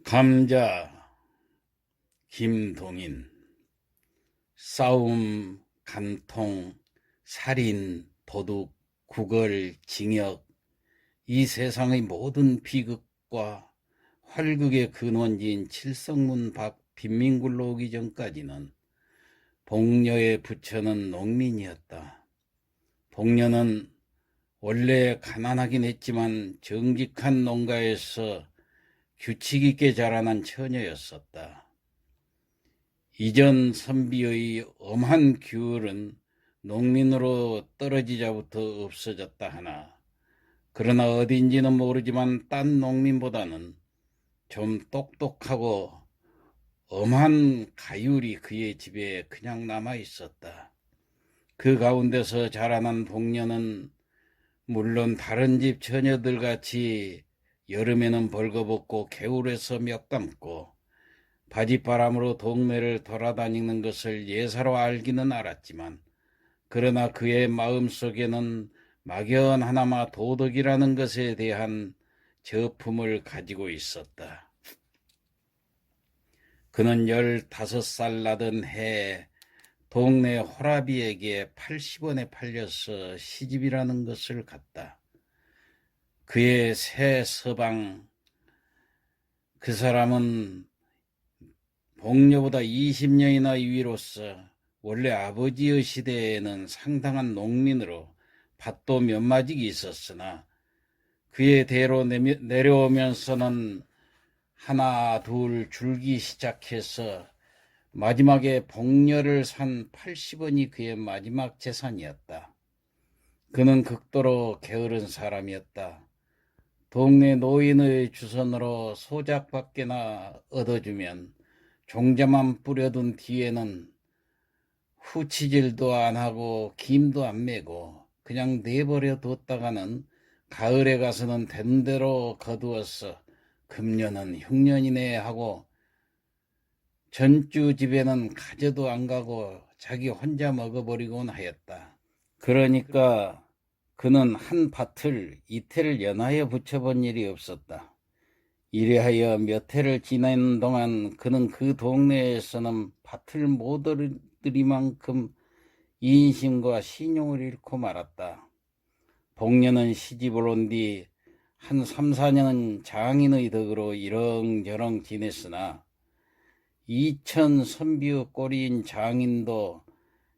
감자 김동인. 싸움, 간통, 살인, 도둑, 구걸, 징역, 이 세상의 모든 비극과 활극의 근원지인 칠성문 밖 빈민굴로 오기 전까지는 복녀의 부처는 농민이었다. 복녀는 원래 가난하긴 했지만 정직한 농가에서 규칙 있게 자라난 처녀였었다. 이전 선비의 엄한 규율은 농민으로 떨어지자부터 없어졌다 하나, 그러나 어딘지는 모르지만 딴 농민보다는 좀 똑똑하고 엄한 가율이 그의 집에 그냥 남아 있었다. 그 가운데서 자라난 복녀는 물론 다른 집 처녀들 같이 여름에는 벌거벗고 겨울에서 몇 감고 바짓바람으로 동네를 돌아다니는 것을 예사로 알기는 알았지만, 그러나 그의 마음속에는 막연하나마 도덕이라는 것에 대한 저품을 가지고 있었다. 그는 15살 나던 해에 동네 호라비에게 80원에 팔려서 시집이라는 것을 갔다. 그의 새 서방, 그 사람은 복녀보다 20년이나 위로서 원래 아버지의 시대에는 상당한 농민으로 밭도 몇 마디가 있었으나 그의 대로 내려오면서는 하나 둘 줄기 시작해서 마지막에 복녀를 산 80원이 그의 마지막 재산이었다. 그는 극도로 게으른 사람이었다. 동네 노인의 주선으로 소작밖에나 얻어주면 종자만 뿌려둔 뒤에는 후치질도 안 하고 김도 안 매고 그냥 내버려 뒀다가는 가을에 가서는 된 대로 거두어서 금년은 흉년이네 하고 전주 집에는 가져도 안 가고 자기 혼자 먹어버리곤 하였다. 그러니까 그는 한 밭을 이틀을 연하여 붙여본 일이 없었다. 이래하여 몇 해를 지내는 동안 그는 그 동네에서는 밭을 못 얻으리만큼 인심과 신용을 잃고 말았다. 복녀는 시집을 온 뒤 한 3, 4년은 장인의 덕으로 이렁저렁 지냈으나 이천 선비의 꼴인 장인도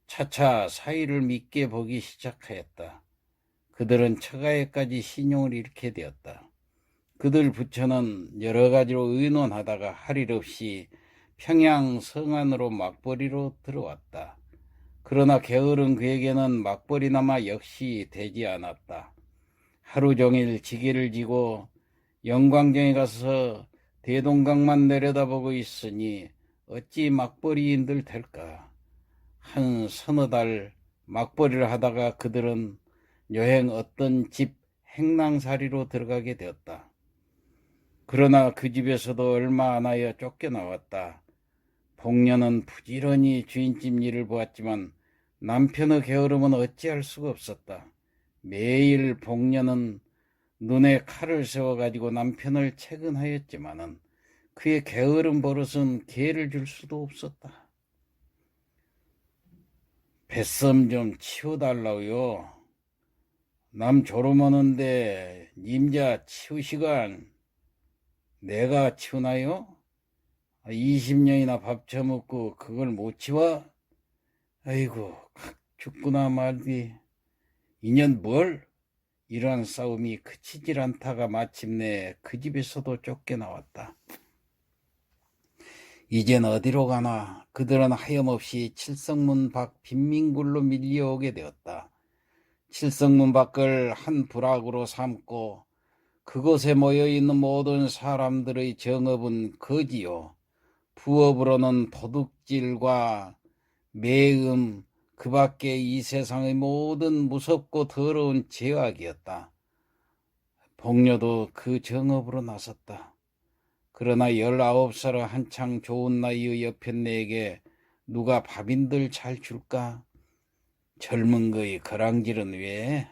차차 사위를 믿게 보기 시작하였다. 그들은 처가에까지 신용을 잃게 되었다. 그들 부처는 여러 가지로 의논하다가 할 일 없이 평양 성안으로 막벌이로 들어왔다. 그러나 게으른 그에게는 막벌이나마 역시 되지 않았다. 하루 종일 지게를 지고 영광정에 가서 대동강만 내려다보고 있으니 어찌 막벌이인들 될까. 한 서너 달 막벌이를 하다가 그들은 여행 어떤 집 행랑살이로 들어가게 되었다. 그러나 그 집에서도 얼마 안 하여 쫓겨나왔다. 복녀는 부지런히 주인집 일을 보았지만 남편의 게으름은 어찌할 수가 없었다. 매일 복녀는 눈에 칼을 세워가지고 남편을 채근하였지만은 그의 게으름 버릇은 개를 줄 수도 없었다. 뱃섬 좀 치워달라고요. 남 졸음오는데 님자 치우시간 내가 치우나요? 20년이나 밥 처먹고 그걸 못 치워? 아이고 죽구나 말디. 인연 뭘? 이러한 싸움이 그치질 않다가 마침내 그 집에서도 쫓겨나왔다. 이젠 어디로 가나 그들은 하염없이 칠성문 밖 빈민굴로 밀려오게 되었다. 칠성문 밖을 한 부락으로 삼고 그곳에 모여있는 모든 사람들의 정업은 거지요. 부업으로는 도둑질과 매음, 그 밖에 이 세상의 모든 무섭고 더러운 죄악이었다. 복녀도 그 정업으로 나섰다. 그러나 19살의 한창 좋은 나이의 여편네에게 누가 밥인들 잘 줄까? 젊은 거의 거랑질은 왜?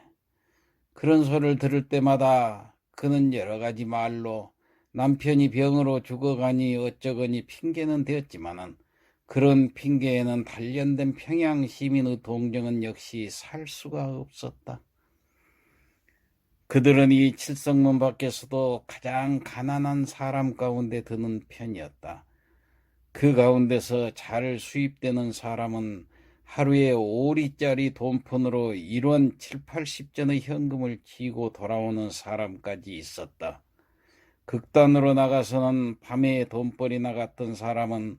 그런 소리를 들을 때마다 그는 여러 가지 말로 남편이 병으로 죽어가니 어쩌거니 핑계는 되었지만은 그런 핑계에는 단련된 평양 시민의 동정은 역시 살 수가 없었다. 그들은 이 칠성문 밖에서도 가장 가난한 사람 가운데 드는 편이었다. 그 가운데서 잘 수입되는 사람은 하루에 5리짜리 돈폰으로 1원 7, 80전의 현금을 쥐고 돌아오는 사람까지 있었다. 극단으로 나가서는 밤에 돈벌이 나갔던 사람은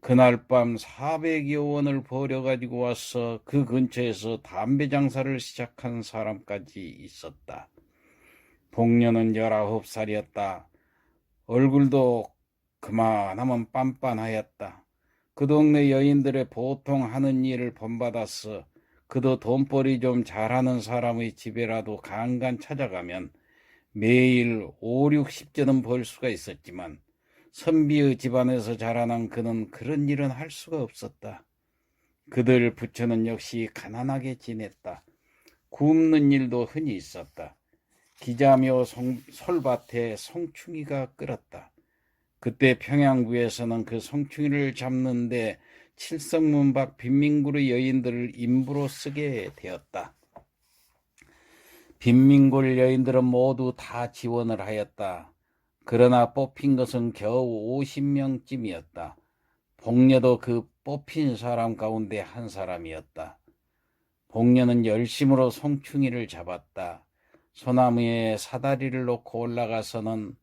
그날 밤 400여 원을 벌여가지고 와서 그 근처에서 담배 장사를 시작한 사람까지 있었다. 복녀는 19살이었다. 얼굴도 그만하면 빤빤하였다. 그 동네 여인들의 보통 하는 일을 본받아서 그도 돈벌이 좀 잘하는 사람의 집에라도 간간 찾아가면 매일 5, 60전은 벌 수가 있었지만 선비의 집안에서 자라난 그는 그런 일은 할 수가 없었다. 그들 부처는 역시 가난하게 지냈다. 굶는 일도 흔히 있었다. 기자묘 솔밭에 송충이가 끓었다. 그때 평양부에서는 그 송충이를 잡는데 칠성문 밖 빈민굴의 여인들을 임부로 쓰게 되었다. 빈민굴 여인들은 모두 다 지원을 하였다. 그러나 뽑힌 것은 겨우 50명쯤이었다. 복녀도 그 뽑힌 사람 가운데 한 사람이었다. 복녀는 열심으로 송충이를 잡았다. 소나무에 사다리를 놓고 올라가서는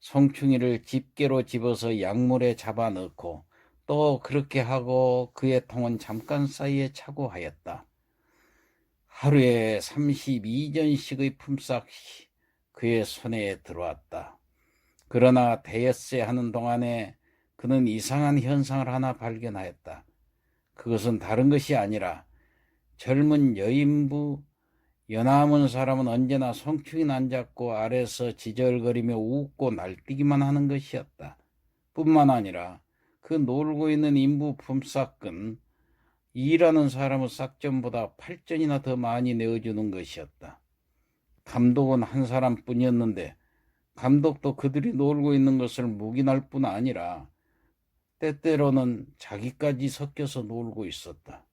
송충이를 집게로 집어서 약물에 잡아넣고 또 그렇게 하고 그의 통은 잠깐 사이에 차고 하였다. 하루에 32전씩의 품삯이 그의 손에 들어왔다. 그러나 대엿새 하는 동안에 그는 이상한 현상을 하나 발견하였다. 그것은 다른 것이 아니라 젊은 여인부 연하문 사람은 언제나 송충이 안 잡고 아래서 지절거리며 웃고 날뛰기만 하는 것이었다. 뿐만 아니라 그 놀고 있는 인부 품삯은 일하는 사람의 싹전보다 8전이나 더 많이 내어주는 것이었다. 감독은 한 사람뿐이었는데 감독도 그들이 놀고 있는 것을 묵인할 뿐 아니라 때때로는 자기까지 섞여서 놀고 있었다.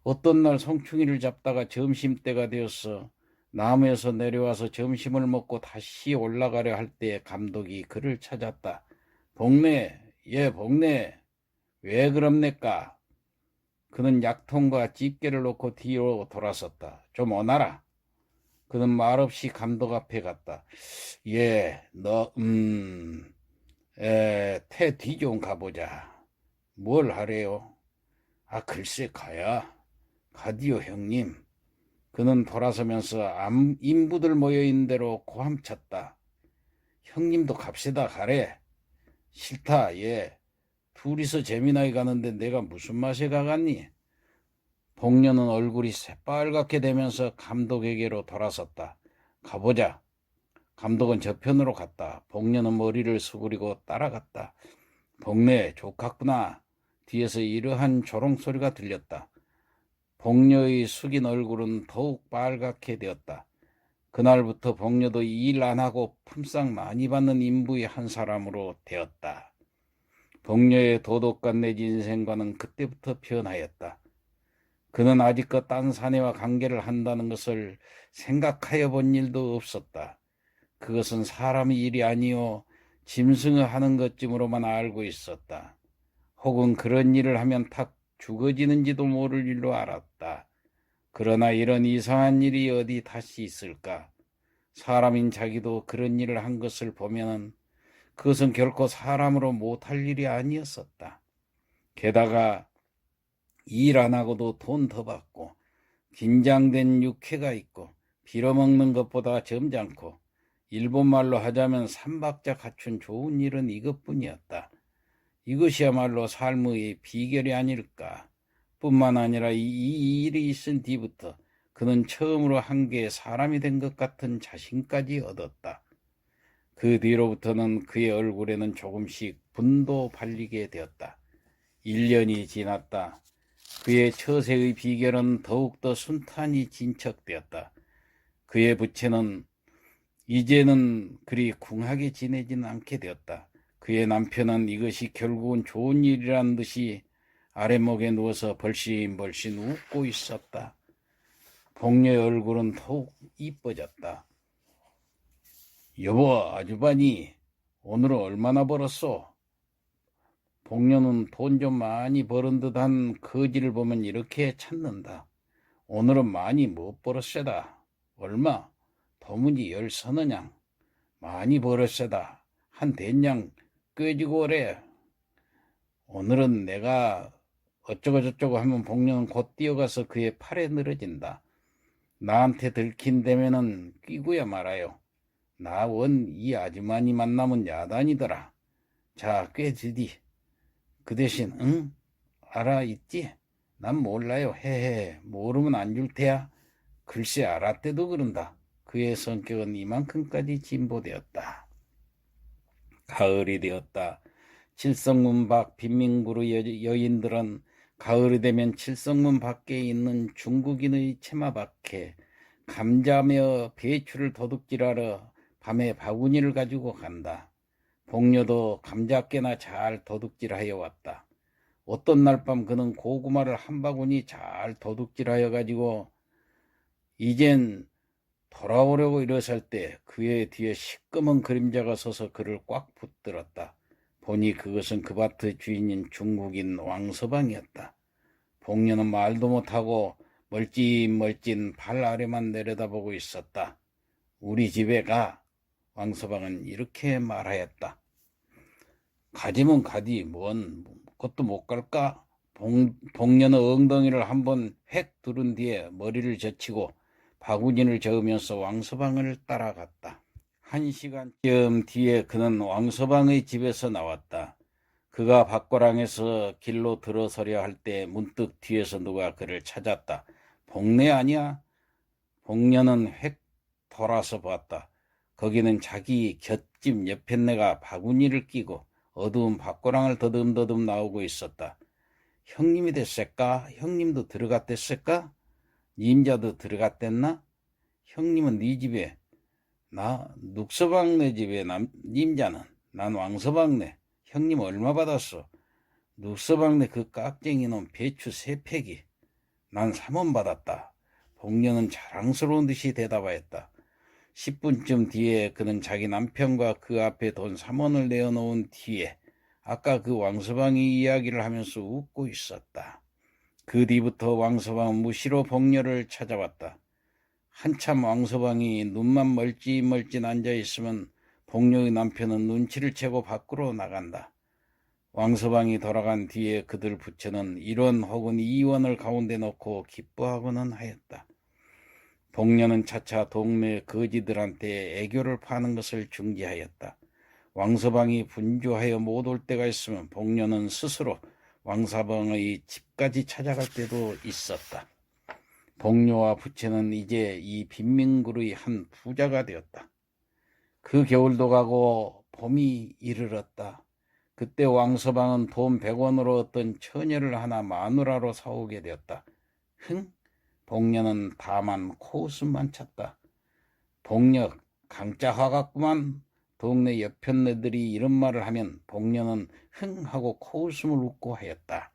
어떤 날 송충이를 잡다가 점심때가 되어서 나무에서 내려와서 점심을 먹고 다시 올라가려 할 때 감독이 그를 찾았다. 복내, 복내, 왜 그럽니까? 그는 약통과 집게를 놓고 뒤로 돌아섰다. 좀 오너라. 그는 말없이 감독 앞에 갔다. 태 뒤 좀 가보자. 뭘 하래요? 글쎄 가디오 형님. 그는 돌아서면서 인부들 모여있는 대로 고함쳤다. 형님도 갑시다 가래. 싫다 둘이서 재미나게 가는데 내가 무슨 맛에 가갔니? 복녀는 얼굴이 새빨갛게 되면서 감독에게로 돌아섰다. 가보자. 감독은 저편으로 갔다. 복녀는 머리를 수그리고 따라갔다. 복내 족같구나. 뒤에서 이러한 조롱소리가 들렸다. 복녀의 숙인 얼굴은 더욱 빨갛게 되었다. 그날부터 복녀도 일 안 하고 품삯 많이 받는 인부의 한 사람으로 되었다. 복녀의 도덕관 내지 인생관은 그때부터 변하였다. 그는 아직껏 딴 사내와 관계를 한다는 것을 생각하여 본 일도 없었다. 그것은 사람의 일이 아니요 짐승을 하는 것쯤으로만 알고 있었다. 혹은 그런 일을 하면 탁 죽어지는지도 모를 일로 알았다. 그러나 이런 이상한 일이 어디 다시 있을까? 사람인 자기도 그런 일을 한 것을 보면은 그것은 결코 사람으로 못할 일이 아니었었다. 게다가 일 안 하고도 돈 더 받고 긴장된 육회가 있고 빌어먹는 것보다 점잖고 일본말로 하자면 삼박자 갖춘 좋은 일은 이것뿐이었다. 이것이야말로 삶의 비결이 아닐까. 뿐만 아니라 이 일이 있은 뒤부터 그는 처음으로 한 게 사람이 된 것 같은 자신까지 얻었다. 그 뒤로부터는 그의 얼굴에는 조금씩 분도 발리게 되었다. 1년이 지났다. 그의 처세의 비결은 더욱더 순탄히 진척되었다. 그의 부채는 이제는 그리 궁하게 지내지는 않게 되었다. 그의 남편은 이것이 결국은 좋은 일이란 듯이 아랫목에 누워서 벌신벌신 웃고 있었다. 복녀의 얼굴은 더욱 이뻐졌다. 여보, 아주바니, 오늘은 얼마나 벌었소? 복녀는 돈 좀 많이 벌은 듯한 거지를 보면 이렇게 찾는다. 오늘은 많이 못 벌었세다. 얼마? 도무지 10서너냥. 많이 벌었세다. 한 대냥 꿰지고 오래. 오늘은 내가 어쩌고저쩌고 하면 복녀는 곧 뛰어가서 그의 팔에 늘어진다. 나한테 들킨다면은 끼고야 말아요. 나 원 이 아주머니 만나면 야단이더라. 자, 꿰지디. 그 대신 응? 알아있지? 난 몰라요. 헤헤. 모르면 안 줄 테야. 글쎄 알았대도 그런다. 그의 성격은 이만큼까지 진보되었다. 가을이 되었다. 칠성문 밖 빈민구의 여인들은 가을이 되면 칠성문 밖에 있는 중국인의 채마 밖에 감자며 배추를 도둑질하러 밤에 바구니를 가지고 간다. 복녀도 감자깨나 잘 도둑질하여 왔다. 어떤 날 밤 그는 고구마를 한 바구니 잘 도둑질하여 가지고 이젠 돌아오려고 일어설 때 그의 뒤에 시꺼먼 그림자가 서서 그를 꽉 붙들었다. 보니 그것은 그 밭의 주인인 중국인 왕서방이었다. 복녀는 말도 못하고 멀찐멀찐 발 아래만 내려다보고 있었다. 우리 집에 가. 왕서방은 이렇게 말하였다. 가지면 가디 뭔 것도 못 갈까? 복녀는 엉덩이를 한번 획 두른 뒤에 머리를 젖히고 바구니를 저으면서 왕서방을 따라갔다. 1시간쯤 뒤에 그는 왕서방의 집에서 나왔다. 그가 밖고랑에서 길로 들어서려 할 때 문득 뒤에서 누가 그를 찾았다. 복녀 아니야? 복녀는 획 돌아서 봤다. 거기는 자기 곁집 옆에네가 바구니를 끼고 어두운 밖고랑을 더듬더듬 나오고 있었다. 형님이 됐을까? 형님도 들어갔댔을까? 님자도 들어갔댔나? 형님은 네 집에, 나 눅서방네 집에 님자는, 난 왕서방네. 형님 얼마 받았어? 눅서방네 그 깍쟁이 놈 배추 3팩이. 난 3원 받았다. 복녀는 자랑스러운 듯이 대답하였다. 10분쯤 뒤에 그는 자기 남편과 그 앞에 돈 3원을 내어놓은 뒤에 아까 그 왕서방이 이야기를 하면서 웃고 있었다. 그 뒤부터 왕서방은 무시로 복녀를 찾아왔다. 한참 왕서방이 눈만 멀찌멀찌 앉아있으면 복녀의 남편은 눈치를 채고 밖으로 나간다. 왕서방이 돌아간 뒤에 그들 부처는 1원 혹은 2원을 가운데 놓고 기뻐하고는 하였다. 복녀는 차차 동네 거지들한테 애교를 파는 것을 중지하였다. 왕서방이 분주하여 못 올 때가 있으면 복녀는 스스로 왕서방의 집까지 찾아갈 때도 있었다. 복녀와 부처는 이제 이 빈민굴의 한 부자가 되었다. 그 겨울도 가고 봄이 이르렀다. 그때 왕서방은 돈 100원으로 어떤 처녀를 하나 마누라로 사오게 되었다. 흥? 복녀는 다만 코웃음만 쳤다. 복녀 강짜화 같구만. 동네 옆편네들이 이런 말을 하면 복녀는 흥 하고 코웃음을 웃고 하였다.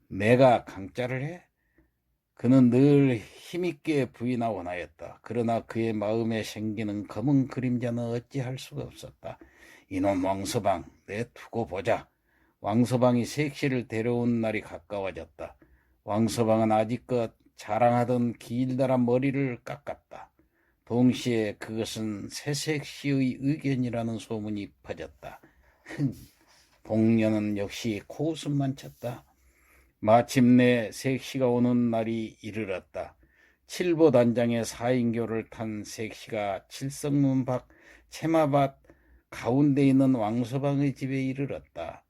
내가 강짜를 해? 그는 늘 힘있게 부인하곤 하였다. 그러나 그의 마음에 생기는 검은 그림자는 어찌할 수가 없었다. 이놈 왕서방, 내 두고 보자. 왕서방이 색시를 데려온 날이 가까워졌다. 왕서방은 아직껏 자랑하던 길다란 머리를 깎았다. 동시에 그것은 새색시의 의견이라는 소문이 퍼졌다. 복녀는 역시 코웃음만 쳤다. 마침내 색시가 오는 날이 이르렀다. 칠보단장의 4인교를 탄 색시가 칠성문 밖 채마밭 가운데 있는 왕서방의 집에 이르렀다.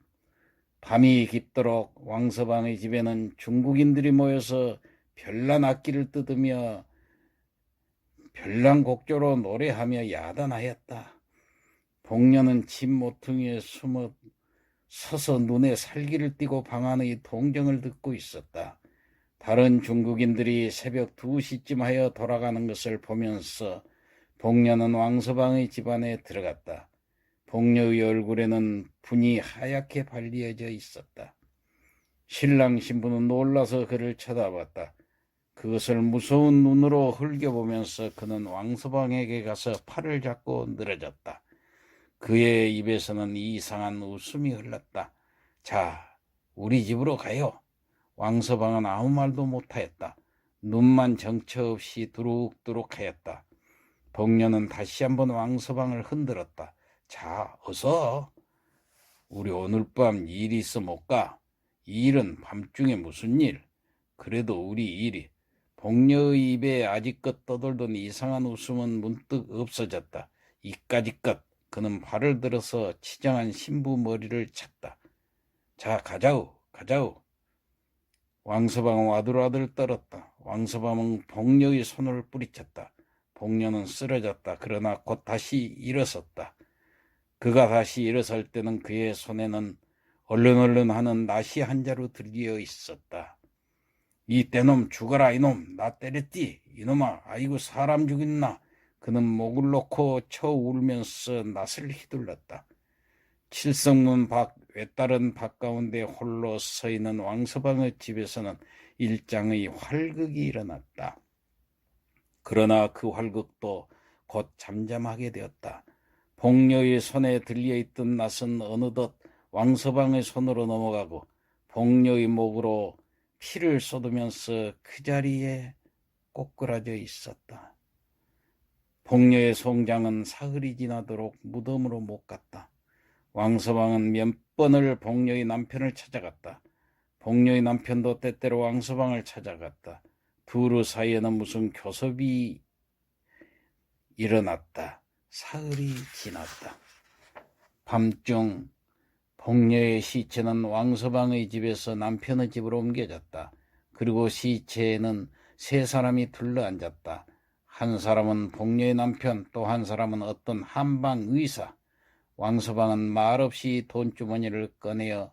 밤이 깊도록 왕서방의 집에는 중국인들이 모여서 별난 악기를 뜯으며 별난곡조로 노래하며 야단하였다. 복녀는 집 모퉁이에 서서 눈에 살기를 띠고 방 안의 동정을 듣고 있었다. 다른 중국인들이 새벽 2시쯤 하여 돌아가는 것을 보면서 복녀는 왕서방의 집안에 들어갔다. 복녀의 얼굴에는 분이 하얗게 발리어져 있었다. 신랑 신부는 놀라서 그를 쳐다봤다. 그것을 무서운 눈으로 흘겨보면서 그는 왕서방에게 가서 팔을 잡고 늘어졌다. 그의 입에서는 이상한 웃음이 흘렀다. 자, 우리 집으로 가요. 왕서방은 아무 말도 못하였다. 눈만 정처 없이 두룩두룩 하였다. 복녀는 다시 한번 왕서방을 흔들었다. 자, 어서. 우리 오늘 밤 일이 있어 못 가. 이 일은 밤중에 무슨 일? 그래도 우리 일이. 복녀의 입에 아직껏 떠돌던 이상한 웃음은 문득 없어졌다. 이까짓 것. 그는 발을 들어서 치장한 신부 머리를 찼다. 자, 가자우, 가자우. 왕서방은 와들와들 떨었다. 왕서방은 복녀의 손을 뿌리쳤다. 복녀는 쓰러졌다. 그러나 곧 다시 일어섰다. 그가 다시 일어설 때는 그의 손에는 얼른얼른 하는 낫이 한 자루 들려 있었다. 이 떼놈 죽어라 이놈. 나 때렸디. 이놈아 아이고 사람 죽였나. 그는 목을 놓고 쳐 울면서 낫을 휘둘렀다. 칠성문 밖 외다른 밭 가운데 홀로 서 있는 왕서방의 집에서는 일장의 활극이 일어났다. 그러나 그 활극도 곧 잠잠하게 되었다. 복녀의 손에 들려있던 낫은 어느덧 왕서방의 손으로 넘어가고 복녀의 목으로 피를 쏟으면서 그 자리에 꼬꾸라져 있었다. 복녀의 송장은 사흘이 지나도록 무덤으로 못 갔다. 왕서방은 몇 번을 복녀의 남편을 찾아갔다. 복녀의 남편도 때때로 왕서방을 찾아갔다. 두루 사이에는 무슨 교섭이 일어났다. 사흘이 지났다. 밤중 복녀의 시체는 왕서방의 집에서 남편의 집으로 옮겨졌다. 그리고 시체에는 세 사람이 둘러앉았다. 한 사람은 복녀의 남편, 또 한 사람은 어떤 한방 의사. 왕서방은 말없이 돈주머니를 꺼내어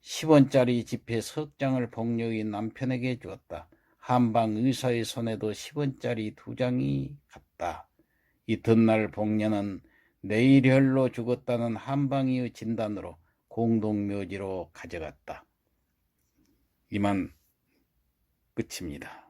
10원짜리 지폐 석 장을 복녀의 남편에게 주었다. 한방 의사의 손에도 10원짜리 2장이 갔다. 이튿날 복녀는 내일혈로 죽었다는 한방이의 진단으로 공동묘지로 가져갔다. 이만 끝입니다.